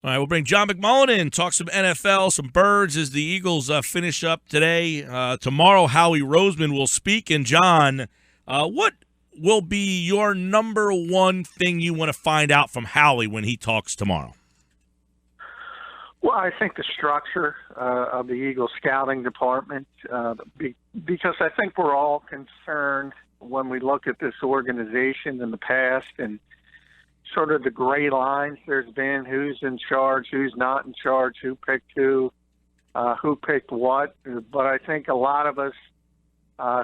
All right, we'll bring John McMullen in, talk some NFL, some birds as the Eagles finish up today. Tomorrow, Howie Roseman will speak. And, John, what will be your number one thing you want to find out from Howie when he talks tomorrow? Well, I think the structure of the Eagles scouting department, because I think we're all concerned when we look at this organization in the past and sort of the gray lines there's been, who's in charge, who's not in charge, who picked who picked what. But I think a lot of us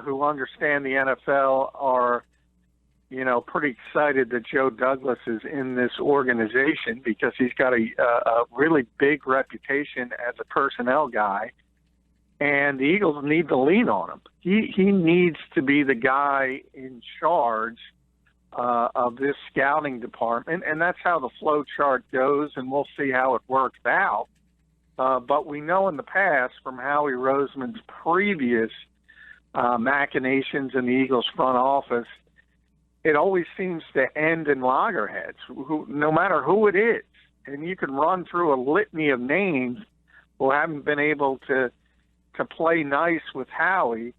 who understand the NFL are, pretty excited that Joe Douglas is in this organization because he's got a really big reputation as a personnel guy, and the Eagles need to lean on him. He needs to be the guy in charge of this scouting department, and that's how the flow chart goes, and we'll see how it works out. But we know in the past from Howie Roseman's previous machinations in the Eagles front office, it always seems to end in loggerheads, no matter who it is. And you can run through a litany of names who haven't been able to play nice with Howie,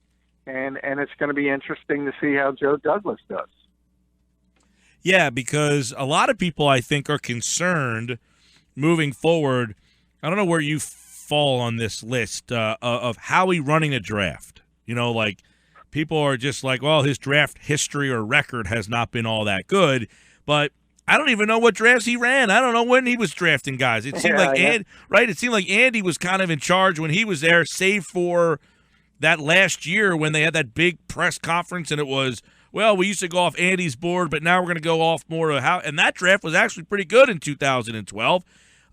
and it's going to be interesting to see how Joe Douglas does. Yeah, because a lot of people, I think, are concerned moving forward. I don't know where you fall on this list of Howie running a draft. People are just like, well, his draft history or record has not been all that good. But I don't even know what drafts he ran. I don't know when he was drafting guys. It seemed It seemed like Andy was kind of in charge when he was there, save for that last year when they had that big press conference and it was, well, we used to go off Andy's board, but now we're going to go off more of how. And that draft was actually pretty good in 2012.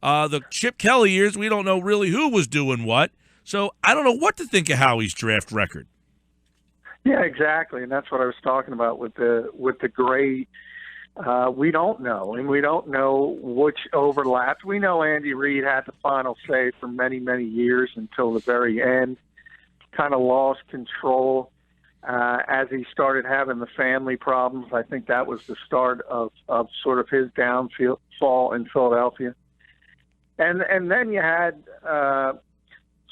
The Chip Kelly years, we don't know really who was doing what. So I don't know what to think of Howie's draft record. Yeah, exactly, and that's what I was talking about with the gray. We don't know, and we don't know which overlapped. We know Andy Reid had the final say for many, many years until the very end. Kind of lost control as he started having the family problems. I think that was the start of sort of his downfall in Philadelphia. And then you had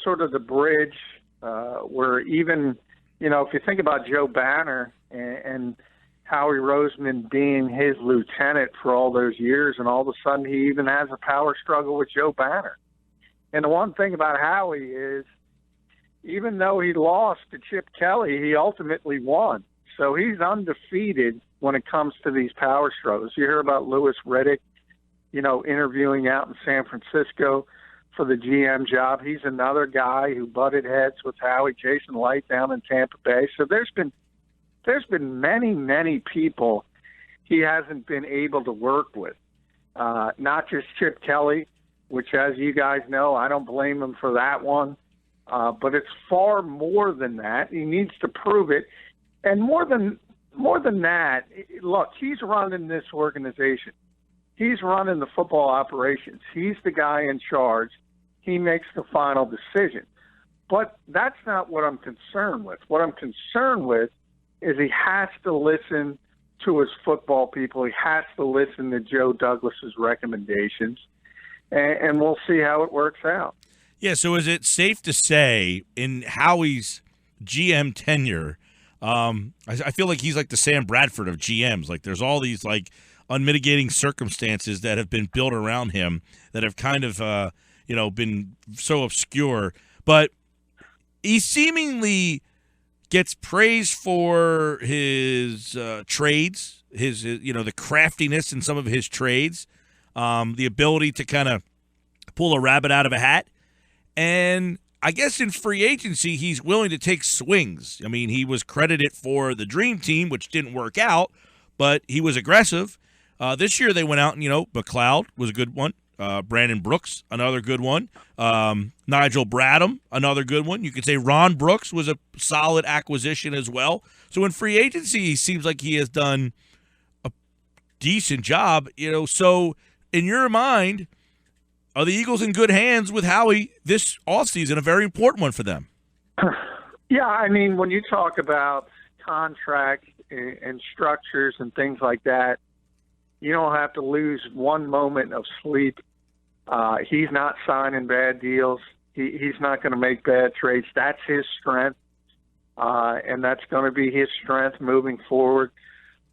sort of the bridge where even, if you think about Joe Banner and Howie Roseman being his lieutenant for all those years, and all of a sudden he even has a power struggle with Joe Banner. And the one thing about Howie is, even though he lost to Chip Kelly, he ultimately won. So he's undefeated when it comes to these power struggles. You hear about Louis Riddick, interviewing out in San Francisco for the GM job. He's another guy who butted heads with Howie. Jason Light down in Tampa Bay. So there's been many, many people he hasn't been able to work with. Not just Chip Kelly, which, as you guys know, I don't blame him for that one. But it's far more than that. He needs to prove it. And more than that, look, he's running this organization. He's running the football operations. He's the guy in charge. He makes the final decision. But that's not what I'm concerned with. What I'm concerned with is he has to listen to his football people. He has to listen to Joe Douglas's recommendations, and we'll see how it works out. Yeah, so is it safe to say in Howie's GM tenure, I feel like he's like the Sam Bradford of GMs. Like there's all these like unmitigating circumstances that have been built around him that have kind of been so obscure. But he seemingly gets praised for his trades, his the craftiness in some of his trades, the ability to kind of pull a rabbit out of a hat. And I guess in free agency, he's willing to take swings. I mean, he was credited for the dream team, which didn't work out, but he was aggressive. This year they went out and, McLeod was a good one. Brandon Brooks, another good one. Nigel Bradham, another good one. You could say Ron Brooks was a solid acquisition as well. So in free agency, he seems like he has done a decent job. So in your mind, are the Eagles in good hands with Howie this offseason, a very important one for them? Yeah, I mean, when you talk about contracts and structures and things like that, you don't have to lose one moment of sleep He's not signing bad deals. He's not going to make bad trades. That's his strength, and that's going to be his strength moving forward.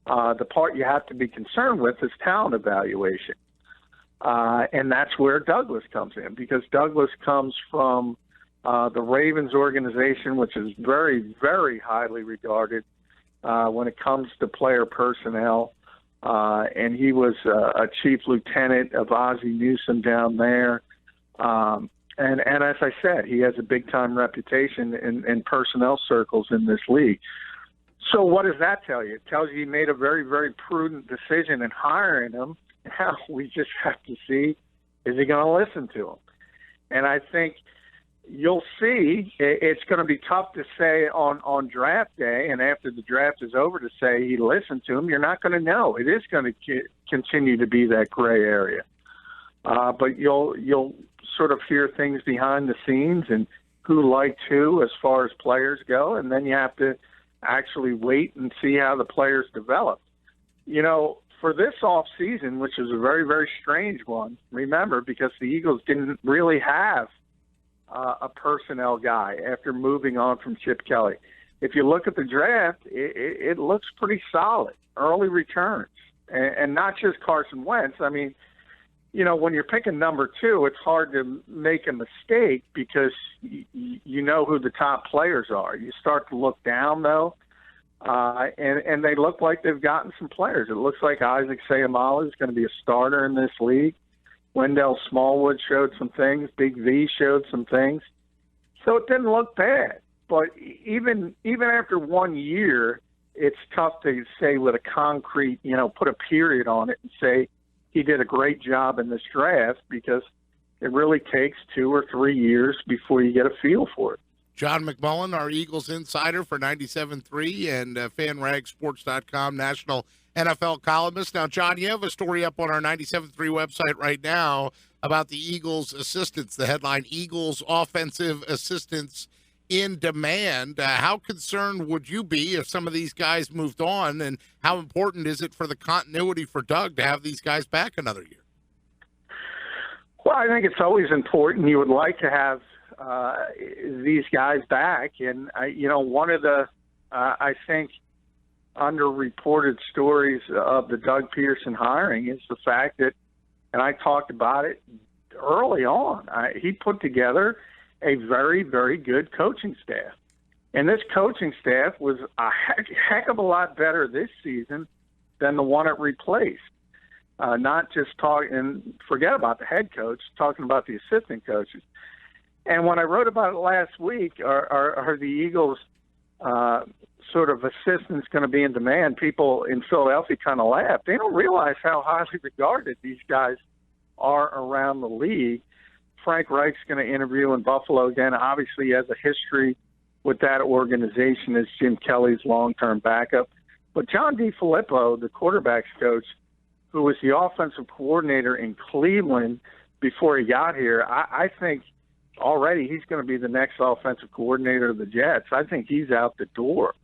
The part you have to be concerned with is talent evaluation, and that's where Douglas comes in, because Douglas comes from the Ravens organization, which is very, very highly regarded when it comes to player personnel. And he was a chief lieutenant of Ozzie Newsome down there. And as I said, he has a big-time reputation in personnel circles in this league. So what does that tell you? It tells you he made a very, very prudent decision in hiring him. Now we just have to see, is he going to listen to him? And I think you'll see it's going to be tough to say on draft day and after the draft is over to say he listened to him. You're not going to know. It is going to continue to be that gray area. But you'll sort of hear things behind the scenes and who liked who as far as players go, and then you have to actually wait and see how the players develop. You know, for this offseason, which is a very, very strange one, remember, because the Eagles didn't really have a personnel guy after moving on from Chip Kelly. If you look at the draft, it looks pretty solid. Early returns, and not just Carson Wentz. I mean, you know, when you're picking number 2, it's hard to make a mistake because you know who the top players are. You start to look down, though, and they look like they've gotten some players. It looks like Isaac Seumalo is going to be a starter in this league. Wendell Smallwood showed some things. Big V showed some things. So it didn't look bad. But even after 1 year, it's tough to say with a concrete, you know, put a period on it and say he did a great job in this draft, because it really takes 2 or 3 years before you get a feel for it. John McMullen, our Eagles insider for 97.3 and FanRagSports.com, national NFL columnist. Now, John, you have a story up on our 97.3 website right now about the Eagles' assistants. The headline, Eagles offensive assistants in demand. How concerned would you be if some of these guys moved on, and how important is it for the continuity for Doug to have these guys back another year? Well, I think it's always important. You would like to have these guys back. And, you know, one of the, I think, underreported stories of the Doug Peterson hiring is the fact that, and I talked about it early on, he put together a very, very good coaching staff. And this coaching staff was a heck of a lot better this season than the one it replaced. Not just and forget about the head coach, talking about the assistant coaches. And when I wrote about it last week, are the Eagles sort of assistants going to be in demand? People in Philadelphia kind of laughed. They don't realize how highly regarded these guys are around the league. Frank Reich's going to interview in Buffalo again. Obviously, he has a history with that organization as Jim Kelly's long-term backup. But John DeFilippo, the quarterbacks coach, who was the offensive coordinator in Cleveland before he got here, I think already he's going to be the next offensive coordinator of the Jets. I think he's out the door.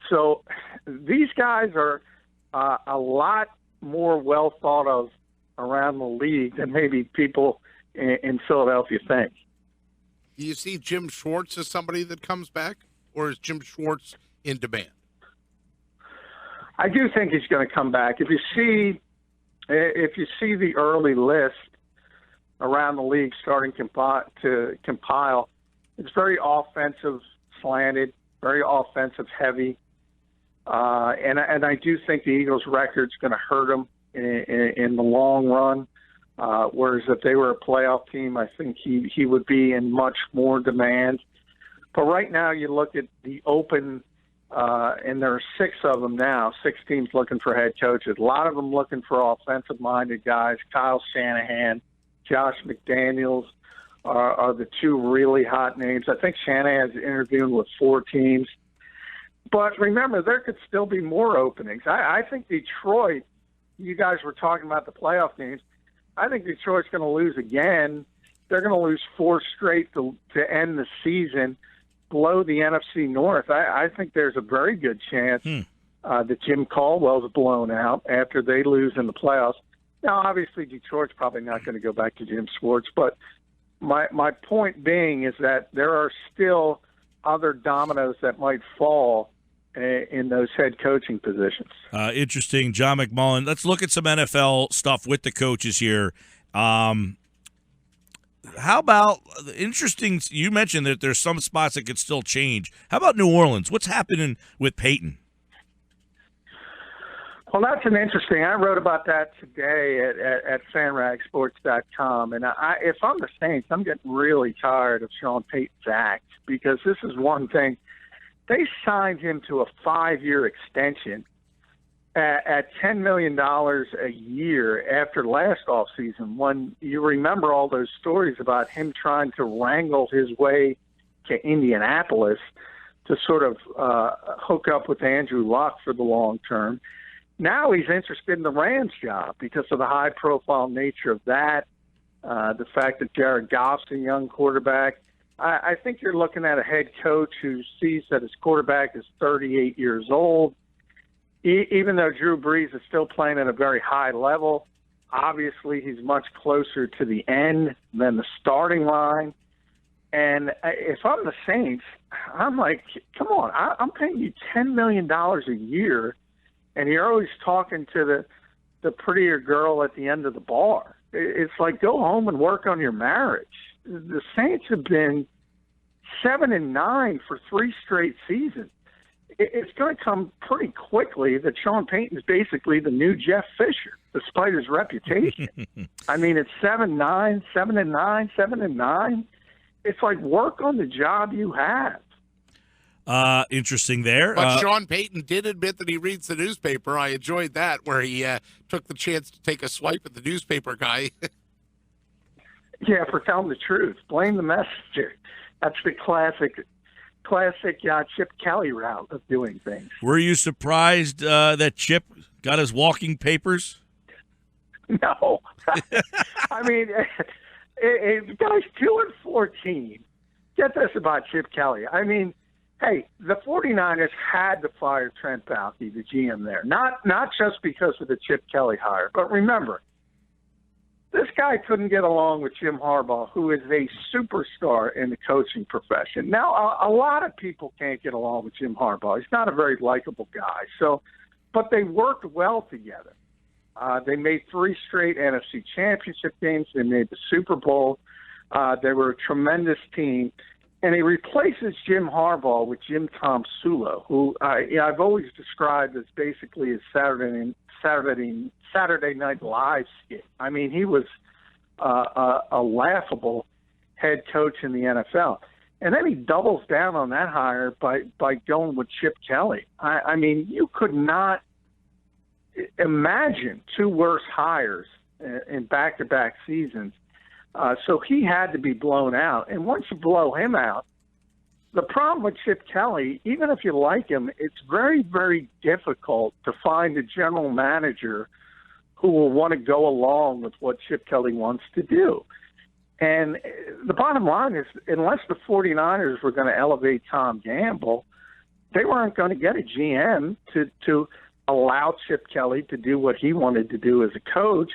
So these guys are a lot more well thought of around the league than maybe people in Philadelphia think. Do you see Jim Schwartz as somebody that comes back, or is Jim Schwartz in demand? I do think he's going to come back. If you see the early list around the league starting to compile, it's very offensive slanted, very offensive heavy, and I do think the Eagles' record's going to hurt them in the long run. Whereas if they were a playoff team, I think he would be in much more demand. But right now, you look at the open, and there are 6 of them now, 6 teams looking for head coaches. A lot of them looking for offensive-minded guys. Kyle Shanahan, Josh McDaniels are the 2 really hot names. I think Shanahan's interviewing with 4 teams. But remember, there could still be more openings. I think Detroit, you guys were talking about the playoff games, I think Detroit's going to lose again. They're going to lose 4 straight to end the season, blow the NFC North. I think there's a very good chance that Jim Caldwell's blown out after they lose in the playoffs. Now, obviously, Detroit's probably not going to go back to Jim Schwartz, but my point being is that there are still other dominoes that might fall in those head coaching positions. Interesting. John McMullen. Let's look at some NFL stuff with the coaches here. How about interesting? You mentioned that there's some spots that could still change. How about New Orleans? What's happening with Payton? Well, that's an interesting. I wrote about that today at FanRagSports.com, and if I'm the Saints, I'm getting really tired of Sean Payton's act, because this is one thing. They signed him to a 5-year extension at $10 million a year after last offseason, when you remember all those stories about him trying to wrangle his way to Indianapolis to sort of hook up with Andrew Luck for the long term. Now he's interested in the Rams job because of the high-profile nature of that, the fact that Jared Goff's a young quarterback. I think you're looking at a head coach who sees that his quarterback is 38 years old. Even though Drew Brees is still playing at a very high level, obviously he's much closer to the end than the starting line. And if I'm the Saints, I'm like, come on, I'm paying you $10 million a year, and you're always talking to the prettier girl at the end of the bar. It's like, go home and work on your marriage. The Saints have been 7-9 for 3 straight seasons. It's going to come pretty quickly that Sean Payton is basically the new Jeff Fisher, despite his reputation. I mean, it's 7-9, 7-9, 7-9. It's like, work on the job you have. Interesting there. But Sean Payton did admit that he reads the newspaper. I enjoyed that, where he took the chance to take a swipe at the newspaper guy. Yeah, for telling the truth. Blame the messenger. That's the classic Chip Kelly route of doing things. Were you surprised that Chip got his walking papers? No. I mean, guys, 2-14. Get this about Chip Kelly. I mean, hey, the 49ers had to fire Trent Baalke, the GM there. Not just because of the Chip Kelly hire, but remember, this guy couldn't get along with Jim Harbaugh, who is a superstar in the coaching profession. Now, a lot of people can't get along with Jim Harbaugh. He's not a very likable guy. But they worked well together. They made 3 straight NFC championship games. They made the Super Bowl. They were a tremendous team. And he replaces Jim Harbaugh with Jim Tom Sula, who I've always described as basically his Saturday Night Live skit. I mean, he was a laughable head coach in the NFL. And then he doubles down on that hire by going with Chip Kelly. I mean, you could not imagine 2 worse hires in back-to-back seasons. So he had to be blown out. And once you blow him out, the problem with Chip Kelly, even if you like him, it's very, very difficult to find a general manager who will want to go along with what Chip Kelly wants to do. And the bottom line is, unless the 49ers were going to elevate Tom Gamble, they weren't going to get a GM to allow Chip Kelly to do what he wanted to do as a coach.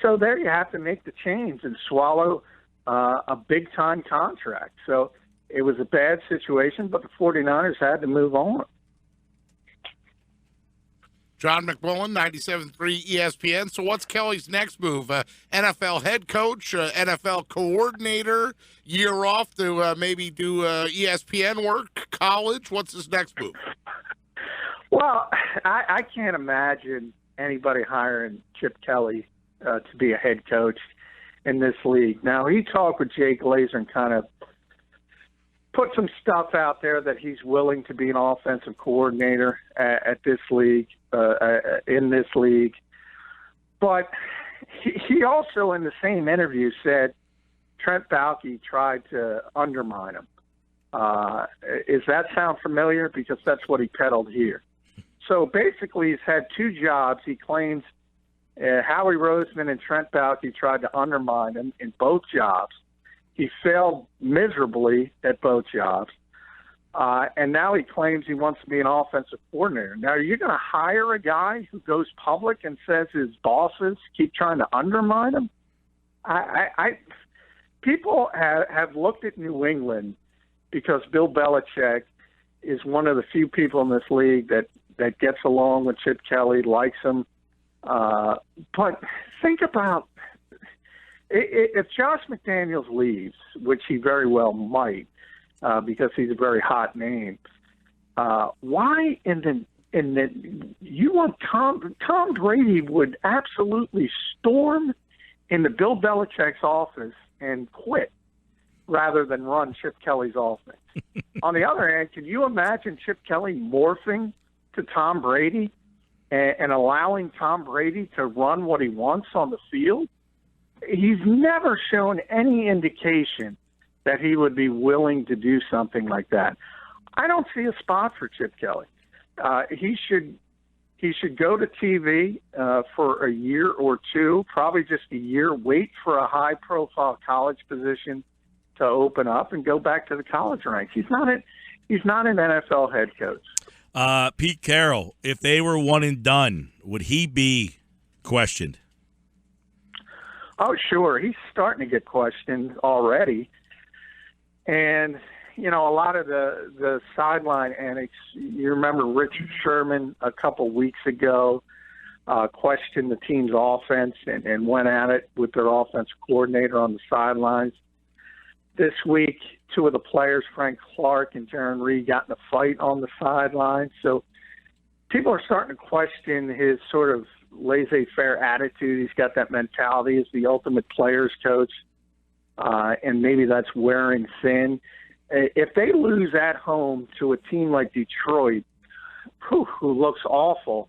So there you have to make the change and swallow a big-time contract. So it was a bad situation, but the 49ers had to move on. John McMullen, 97.3 ESPN. So what's Kelly's next move? NFL head coach, NFL coordinator, year off to maybe do ESPN work, college? What's his next move? Well, I can't imagine anybody hiring Chip Kelly to be a head coach in this league. Now, he talked with Jay Glazer and kind of put some stuff out there that he's willing to be an offensive coordinator at this league, in this league. But he also, in the same interview, said Trent Baalke tried to undermine him. Does that sound familiar? Because that's what he peddled here. So basically, he's had 2 jobs. He claims Howie Roseman and Trent Baalke tried to undermine him in both jobs. He failed miserably at both jobs. And now he claims he wants to be an offensive coordinator. Now, are you going to hire a guy who goes public and says his bosses keep trying to undermine him? People have looked at New England because Bill Belichick is one of the few people in this league that gets along with Chip Kelly, likes him. But think about if Josh McDaniels leaves, which he very well might, because he's a very hot name. Why you want Tom Brady would absolutely storm into Bill Belichick's office and quit rather than run Chip Kelly's offense. On the other hand, can you imagine Chip Kelly morphing to Tom Brady and allowing Tom Brady to run what he wants on the field? He's never shown any indication that he would be willing to do something like that. I don't see a spot for Chip Kelly. He should go to TV for a year or two, probably just a year, wait for a high-profile college position to open up and go back to the college ranks. He's not an NFL head coach. Pete Carroll, if they were one and done, would he be questioned? Oh, sure. He's starting to get questioned already. And, you know, a lot of the sideline antics, you remember Richard Sherman a couple weeks ago questioned the team's offense and went at it with their offensive coordinator on the sidelines. This week, two of the players, Frank Clark and Jaron Reed, got in a fight on the sidelines. So people are starting to question his sort of laissez-faire attitude. He's got that mentality as the ultimate players coach, and maybe that's wearing thin. If they lose at home to a team like Detroit, who looks awful,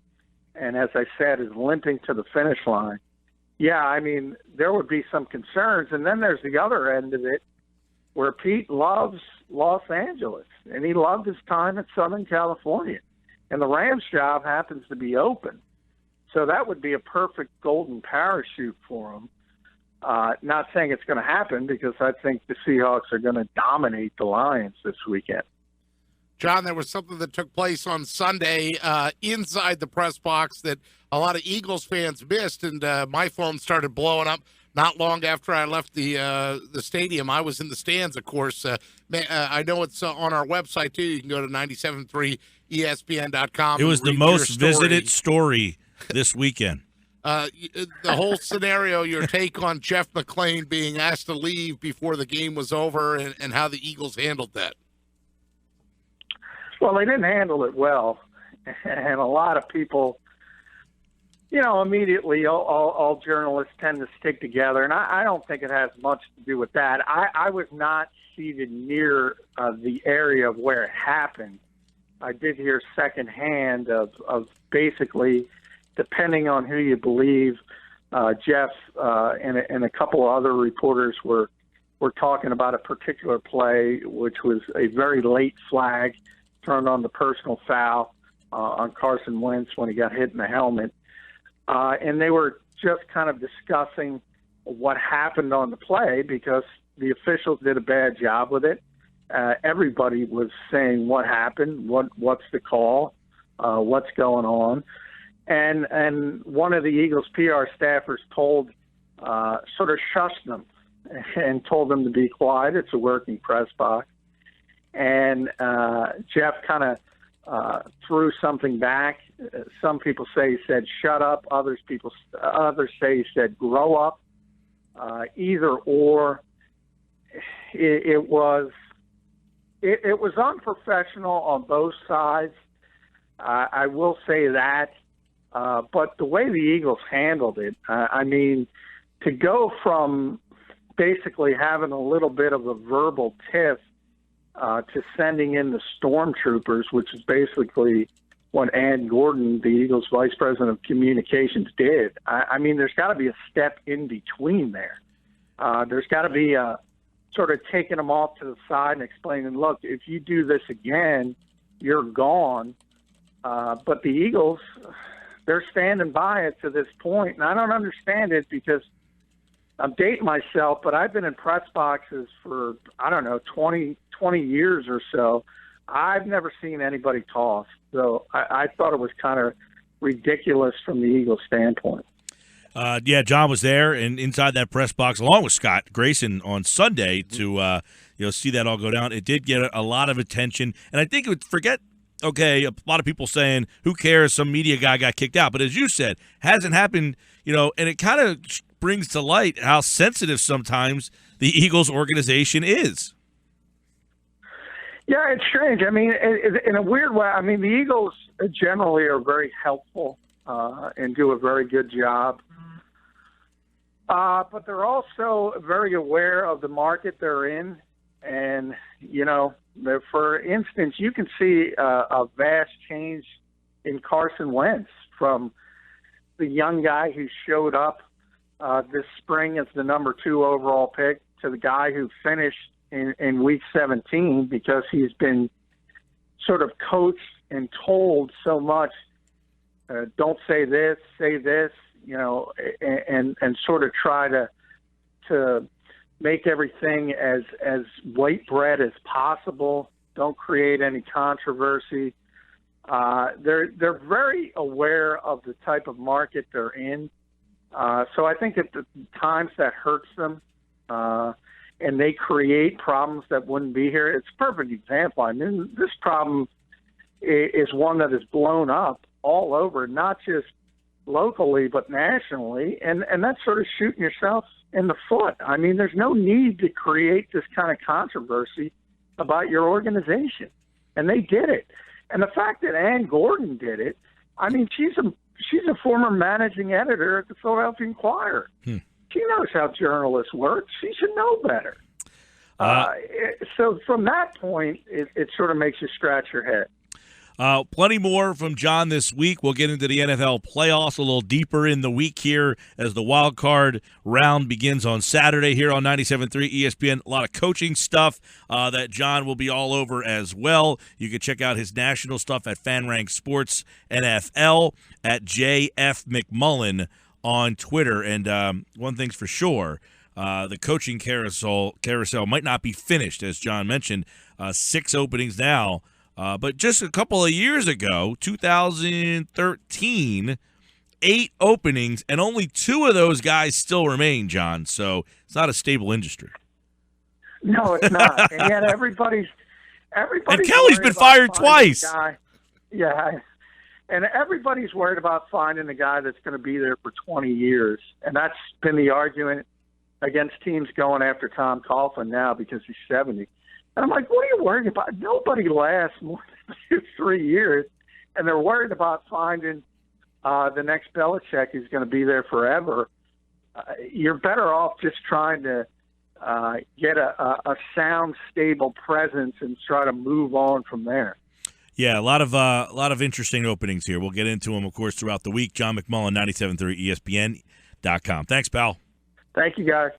and as I said, is limping to the finish line, yeah, I mean, there would be some concerns. And then there's the other end of it, where Pete loves Los Angeles, and he loved his time at Southern California. And the Rams job happens to be open. So that would be a perfect golden parachute for him. Not saying it's going to happen, because I think the Seahawks are going to dominate the Lions this weekend. John, there was something that took place on Sunday inside the press box that a lot of Eagles fans missed, and my phone started blowing up not long after I left the stadium. I was in the stands, of course. I know it's on our website, too. You can go to 973ESPN.com. It was the most visited story this weekend. The whole scenario, your take on Jeff McLain being asked to leave before the game was over, and how the Eagles handled that. Well, they didn't handle it well, and a lot of people, you know, immediately all journalists tend to stick together, and I don't think it has much to do with that. I was not seated near the area of where it happened. I did hear secondhand of basically, depending on who you believe, Jeff and a couple of other reporters were talking about a particular play, which was a very late flag turned on the personal foul on Carson Wentz when he got hit in the helmet. And they were just kind of discussing what happened on the play, because the officials did a bad job with it. Everybody was saying what happened, what's the call, what's going on. And one of the Eagles PR staffers sort of shushed them and told them to be quiet. It's a working press box. And Jeff kind of threw something back. Some people say he said, "Shut up." Others say he said, "Grow up." Either or, it was unprofessional on both sides. I will say that. But the way the Eagles handled it, I mean, to go from basically having a little bit of a verbal tiff to sending in the stormtroopers, which is basically what Ann Gordon, the Eagles' vice president of communications, did. I mean, there's got to be a step in between there. There's got to be a sort of taking them off to the side and explaining, look, if you do this again, you're gone. But the Eagles, they're standing by it to this point, and I don't understand it, because I'm dating myself, but I've been in press boxes for, 20 years or so. I've never seen anybody toss. So I thought it was kind of ridiculous from the Eagles' standpoint. Yeah, John was there and inside that press box along with Scott Grayson on Sunday to see that all go down. It did get a lot of attention, and I think a lot of people saying, who cares, some media guy got kicked out. But as you said, hasn't happened, and it kind of brings to light how sensitive sometimes the Eagles organization is. Yeah, it's strange. I mean, in a weird way, I mean, the Eagles generally are very helpful and do a very good job. But they're also very aware of the market they're in. And, for instance, you can see a vast change in Carson Wentz from the young guy who showed up this spring as the number 2 overall pick to the guy who finished in week 17 because he's been sort of coached and told so much, don't say this, say this, and sort of try to make everything as white bread as possible. Don't create any controversy. They're very aware of the type of market they're in. So I think at the times that hurts them, and they create problems that wouldn't be here. It's a perfect example. I mean, this problem is one that is blown up all over, not just locally but nationally, and that's sort of shooting yourself in the foot. I mean, there's no need to create this kind of controversy about your organization, and they did it. And the fact that Ann Gordon did it, I mean, she's a former managing editor at the Philadelphia Inquirer. She knows how journalists work. She should know better. So from that point, it sort of makes you scratch your head. Plenty more from John this week. We'll get into the NFL playoffs a little deeper in the week here as the wild card round begins on Saturday here on 97.3 ESPN. A lot of coaching stuff that John will be all over as well. You can check out his national stuff at FanRag Sports NFL at JF McMullen on Twitter. And one thing's for sure, the coaching carousel might not be finished, as John mentioned. 6 openings now. But just a couple of years ago, 2013, 8 openings, and only 2 of those guys still remain, John. So it's not a stable industry. No, it's not. And yet everybody's and Kelly's been fired twice. Yeah. And everybody's worried about finding a guy that's going to be there for 20 years. And that's been the argument against teams going after Tom Coughlin now because he's 70. And I'm like, what are you worried about? Nobody lasts more than 2-3 years, and they're worried about finding the next Belichick who's going to be there forever. You're better off just trying to get a sound, stable presence and try to move on from there. Yeah, a lot of interesting openings here. We'll get into them, of course, throughout the week. John McMullen, 97.3 ESPN.com. Thanks, pal. Thank you, guys.